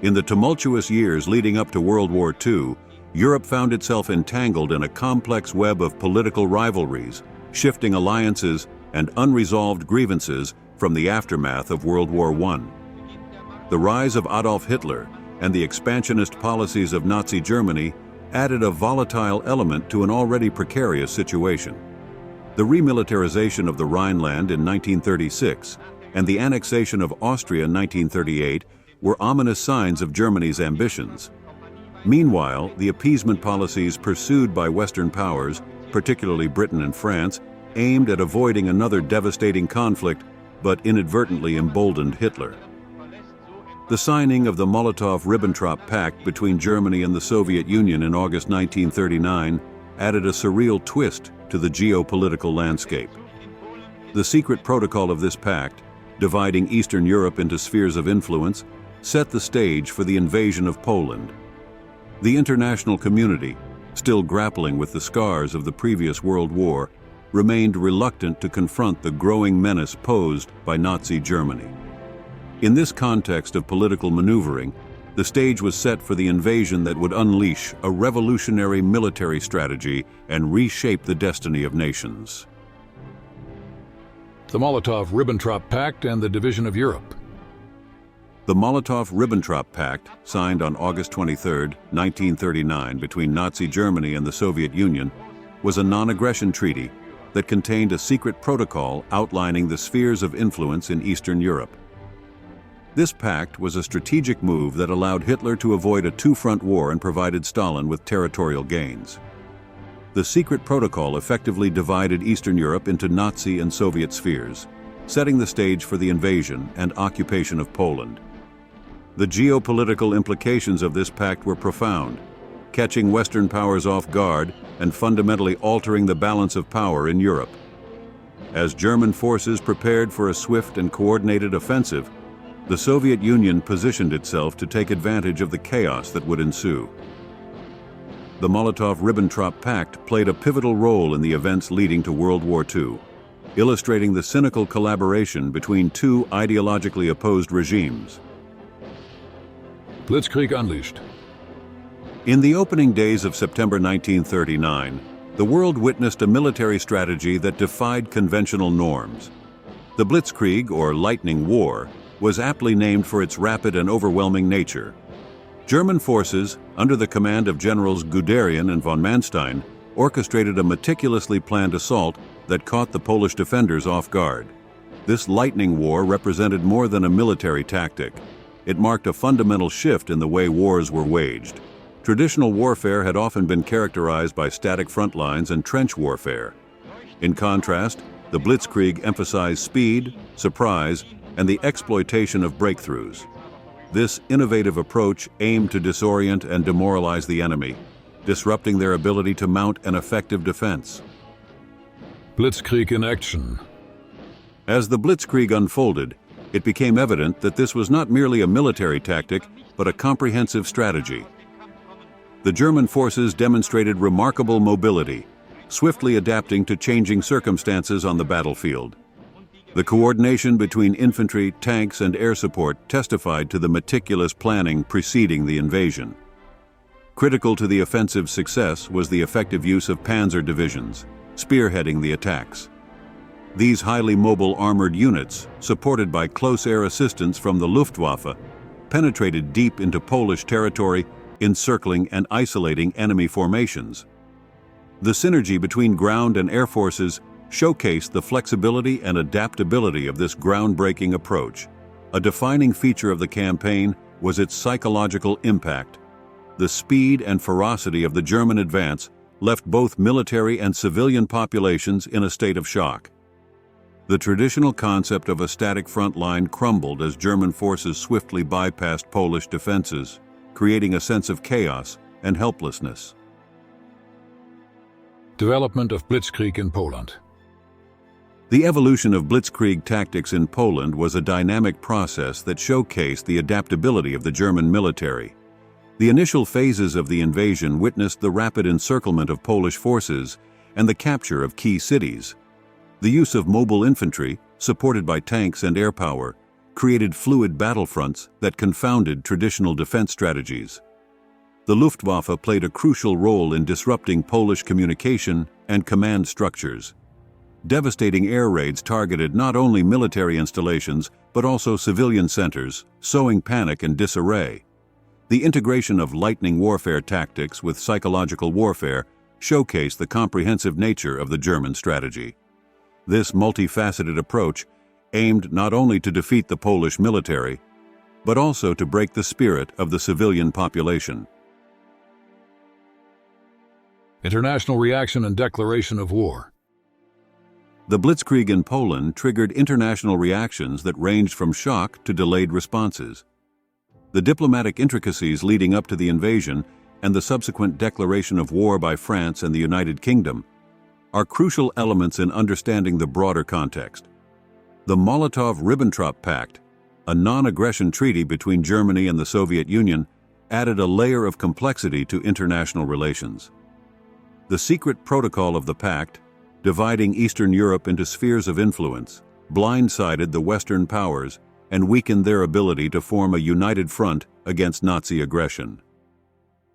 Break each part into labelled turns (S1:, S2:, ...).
S1: In the tumultuous years leading up to World War II, Europe found itself entangled in a complex web of political rivalries, shifting alliances, and unresolved grievances from the aftermath of World War I. The rise of Adolf Hitler and the expansionist policies of Nazi Germany added a volatile element to an already precarious situation. The remilitarization of the Rhineland in 1936 and the annexation of Austria in 1938 were ominous signs of Germany's ambitions. Meanwhile, the appeasement policies pursued by Western powers, particularly Britain and France, aimed at avoiding another devastating conflict, but inadvertently emboldened Hitler. The signing of the Molotov-Ribbentrop Pact between Germany and the Soviet Union in August 1939 added a surreal twist to the geopolitical landscape. The secret protocol of this pact, dividing Eastern Europe into spheres of influence, set the stage for the invasion of Poland. The international community, still grappling with the scars of the previous World War, remained reluctant to confront the growing menace posed by Nazi Germany. In this context of political maneuvering, the stage was set for the invasion that would unleash a revolutionary military strategy and reshape the destiny of nations.
S2: The Molotov-Ribbentrop Pact and the division of Europe.
S1: The Molotov-Ribbentrop Pact, signed on August 23, 1939, between Nazi Germany and the Soviet Union, was a non-aggression treaty that contained a secret protocol outlining the spheres of influence in Eastern Europe. This pact was a strategic move that allowed Hitler to avoid a two-front war and provided Stalin with territorial gains. The secret protocol effectively divided Eastern Europe into Nazi and Soviet spheres, setting the stage for the invasion and occupation of Poland. The geopolitical implications of this pact were profound, catching Western powers off guard and fundamentally altering the balance of power in Europe. As German forces prepared for a swift and coordinated offensive, the Soviet Union positioned itself to take advantage of the chaos that would ensue. The Molotov-Ribbentrop Pact played a pivotal role in the events leading to World War II, illustrating the cynical collaboration between two ideologically opposed regimes.
S2: Blitzkrieg unleashed.
S1: In the opening days of September 1939, the world witnessed a military strategy that defied conventional norms. The Blitzkrieg, or Lightning War, was aptly named for its rapid and overwhelming nature. German forces, under the command of Generals Guderian and von Manstein, orchestrated a meticulously planned assault that caught the Polish defenders off guard. This lightning war represented more than a military tactic. It marked a fundamental shift in the way wars were waged. Traditional warfare had often been characterized by static front lines and trench warfare. In contrast, the Blitzkrieg emphasized speed, surprise, and the exploitation of breakthroughs. This innovative approach aimed to disorient and demoralize the enemy, disrupting their ability to mount an effective defense.
S2: Blitzkrieg in action.
S1: As the Blitzkrieg unfolded, it became evident that this was not merely a military tactic, but a comprehensive strategy. The German forces demonstrated remarkable mobility, swiftly adapting to changing circumstances on the battlefield. The coordination between infantry, tanks, and air support testified to the meticulous planning preceding the invasion. Critical to the offensive's success was the effective use of panzer divisions, spearheading the attacks. These highly mobile armored units, supported by close air assistance from the Luftwaffe, penetrated deep into Polish territory, encircling and isolating enemy formations. The synergy between ground and air forces showcased the flexibility and adaptability of this groundbreaking approach. A defining feature of the campaign was its psychological impact. The speed and ferocity of the German advance left both military and civilian populations in a state of shock. The traditional concept of a static front line crumbled as German forces swiftly bypassed Polish defenses, creating a sense of chaos and helplessness.
S2: Development of Blitzkrieg in Poland.
S1: The evolution of Blitzkrieg tactics in Poland was a dynamic process that showcased the adaptability of the German military. The initial phases of the invasion witnessed the rapid encirclement of Polish forces and the capture of key cities. The use of mobile infantry, supported by tanks and air power, created fluid battlefronts that confounded traditional defense strategies. The Luftwaffe played a crucial role in disrupting Polish communication and command structures. Devastating air raids targeted not only military installations but also civilian centers, sowing panic and disarray. The integration of lightning warfare tactics with psychological warfare showcased the comprehensive nature of the German strategy. This multifaceted approach aimed not only to defeat the Polish military, but also to break the spirit of the civilian population.
S2: International reaction and declaration of war.
S1: The Blitzkrieg in Poland triggered international reactions that ranged from shock to delayed responses. The diplomatic intricacies leading up to the invasion and the subsequent declaration of war by France and the United Kingdom are crucial elements in understanding the broader context. The Molotov-Ribbentrop Pact, a non-aggression treaty between Germany and the Soviet Union, added a layer of complexity to international relations. The secret protocol of the pact, dividing Eastern Europe into spheres of influence, blindsided the Western powers and weakened their ability to form a united front against Nazi aggression.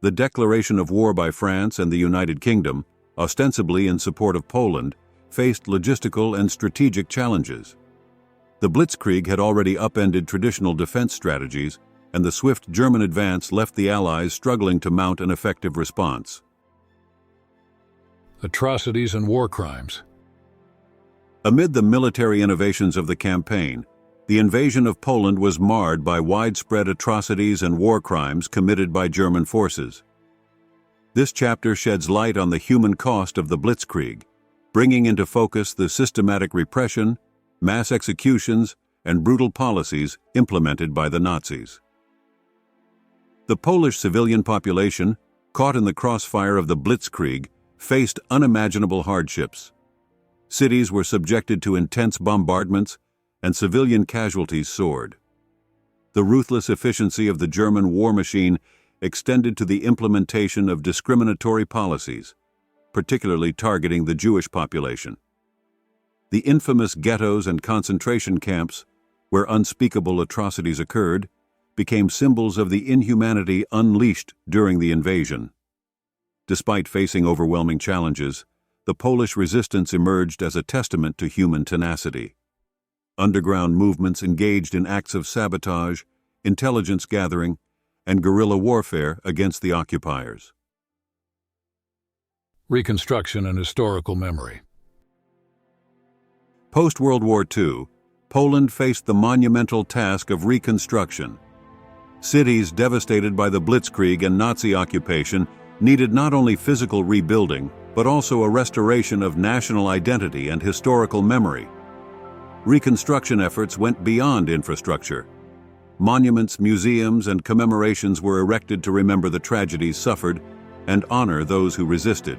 S1: The declaration of war by France and the United Kingdom, ostensibly in support of Poland, faced logistical and strategic challenges. The Blitzkrieg had already upended traditional defense strategies, and the swift German advance left the Allies struggling to mount an effective response.
S2: Atrocities and war crimes.
S1: Amid the military innovations of the campaign, the invasion of Poland was marred by widespread atrocities and war crimes committed by German forces. This chapter sheds light on the human cost of the Blitzkrieg, bringing into focus the systematic repression, mass executions, and brutal policies implemented by the Nazis. The Polish civilian population, caught in the crossfire of the Blitzkrieg, faced unimaginable hardships. Cities were subjected to intense bombardments, and civilian casualties soared. The ruthless efficiency of the German war machine extended to the implementation of discriminatory policies, particularly targeting the Jewish population. The infamous ghettos and concentration camps, where unspeakable atrocities occurred, became symbols of the inhumanity unleashed during the invasion. Despite facing overwhelming challenges, the Polish resistance emerged as a testament to human tenacity. Underground movements engaged in acts of sabotage, intelligence gathering, and guerrilla warfare against the occupiers.
S2: Reconstruction and historical memory.
S1: Post-World War II, Poland faced the monumental task of reconstruction. Cities devastated by the Blitzkrieg and Nazi occupation needed not only physical rebuilding, but also a restoration of national identity and historical memory. Reconstruction efforts went beyond infrastructure. Monuments, museums, and commemorations were erected to remember the tragedies suffered and honor those who resisted.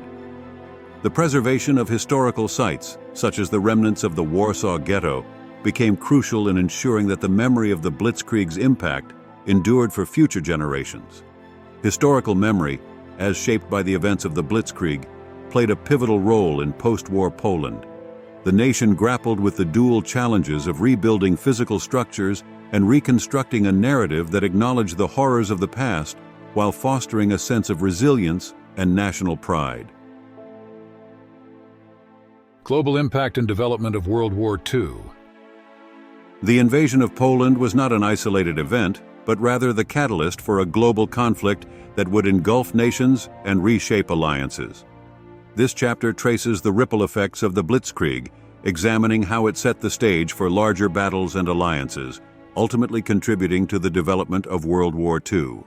S1: The preservation of historical sites, such as the remnants of the Warsaw Ghetto, became crucial in ensuring that the memory of the Blitzkrieg's impact endured for future generations. Historical memory, as shaped by the events of the Blitzkrieg, played a pivotal role in post-war Poland. The nation grappled with the dual challenges of rebuilding physical structures and reconstructing a narrative that acknowledged the horrors of the past while fostering a sense of resilience and national pride.
S2: Global impact and development of World War II.
S1: The invasion of Poland was not an isolated event, but rather the catalyst for a global conflict that would engulf nations and reshape alliances. This chapter traces the ripple effects of the Blitzkrieg, examining how it set the stage for larger battles and alliances, ultimately contributing to the development of World War II.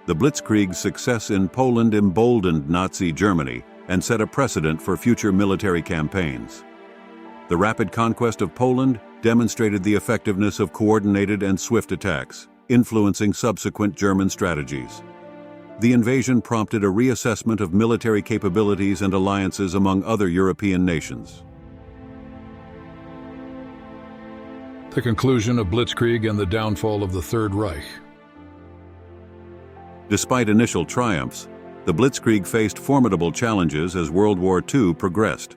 S1: The Blitzkrieg's success in Poland emboldened Nazi Germany and set a precedent for future military campaigns. The rapid conquest of Poland demonstrated the effectiveness of coordinated and swift attacks, influencing subsequent German strategies. The invasion prompted a reassessment of military capabilities and alliances among other European nations.
S2: The conclusion of Blitzkrieg and the downfall of the Third Reich.
S1: Despite initial triumphs, the Blitzkrieg faced formidable challenges as World War II progressed.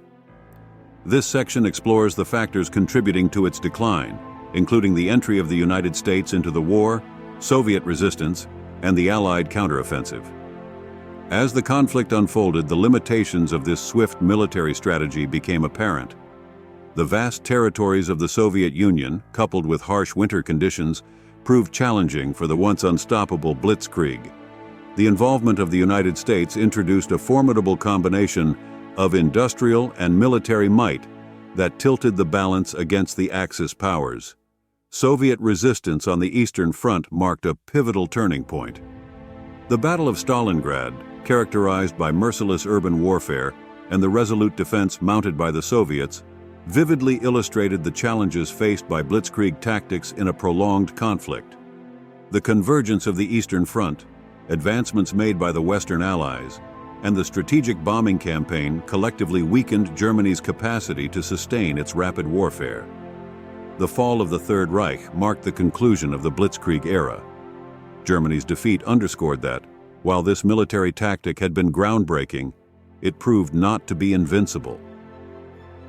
S1: This section explores the factors contributing to its decline, including the entry of the United States into the war, Soviet resistance, and the Allied counteroffensive. As the conflict unfolded, the limitations of this swift military strategy became apparent. The vast territories of the Soviet Union, coupled with harsh winter conditions, proved challenging for the once unstoppable Blitzkrieg. The involvement of the United States introduced a formidable combination of industrial and military might that tilted the balance against the Axis powers. Soviet resistance on the Eastern Front marked a pivotal turning point. The Battle of Stalingrad, characterized by merciless urban warfare and the resolute defense mounted by the Soviets, vividly illustrated the challenges faced by Blitzkrieg tactics in a prolonged conflict. The convergence of the Eastern Front, advancements made by the Western Allies, and the strategic bombing campaign collectively weakened Germany's capacity to sustain its rapid warfare. The fall of the Third Reich marked the conclusion of the Blitzkrieg era. Germany's defeat underscored that, while this military tactic had been groundbreaking, it proved not to be invincible.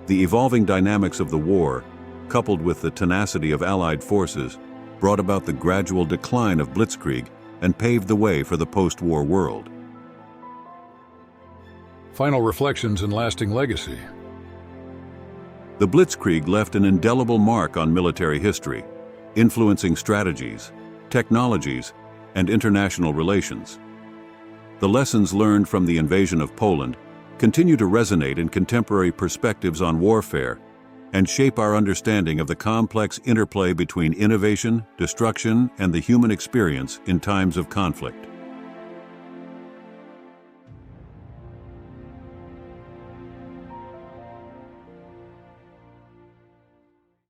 S1: The evolving dynamics of the war, coupled with the tenacity of Allied forces, brought about the gradual decline of Blitzkrieg and paved the way for the post-war world.
S2: Final reflections and lasting legacy.
S1: The Blitzkrieg left an indelible mark on military history, influencing strategies, technologies, and international relations. The lessons learned from the invasion of Poland continue to resonate in contemporary perspectives on warfare and shape our understanding of the complex interplay between innovation, destruction, and the human experience in times of conflict.